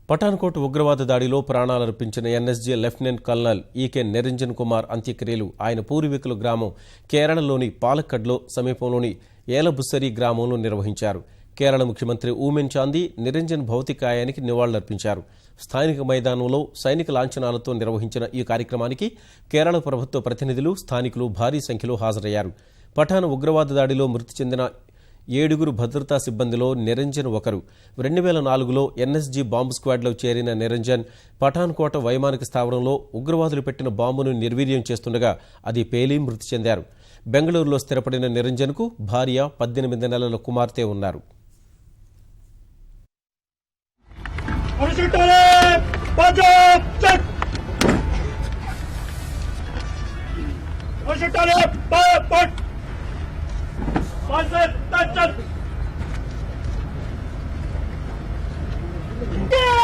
పఠాన్కోట్ ఉగ్రవాద దాడిలో ప్రాణాలర్పించిన NSG lieutenant colonel E K Niranjan Kumar అంత్యక్రియలు ఆయన పూర్వీకుల గ్రామం కేరళలోని పాలక్కడ్లో సమీపంలోని ఏలబుస్సరి గ్రామంలో నిర్వహించారు. కేరళ ముఖ్యమంత్రి ఊమెన్ చాందీ నిరంజన్ భౌతికాయానికి నివాళులర్పించారు. స్థానిక మైదానంలో సైనిక లాంఛనాలతో నిర్వహించిన ఈ కార్యక్రమానికి కేరళ ప్రభుత్వ ప్రతినిధులు, స్థానికులు భారీ సంఖ్యలో హాజరయ్యారు. పఠాన్ ఉగ్రవాద దాడిలో మృతి చెందిన 7 భద్రతా సిబ్బందిలో నిరంజన్ ఒకరు. 2004లో ఎన్ఎస్జీ బాంబు స్క్వాడ్లో చేరిన నిరంజన్ పఠాన్కోట వైమానిక స్థావరంలో ఉగ్రవాదులు పెట్టిన బాంబును నిర్వీర్యం చేస్తుండగా అది పేలి మృతి చెందారు. బెంగళూరులో స్థిరపడిన నిరంజన్కు భార్య, 18 నెలల కుమార్తె ఉన్నారు. Yeah!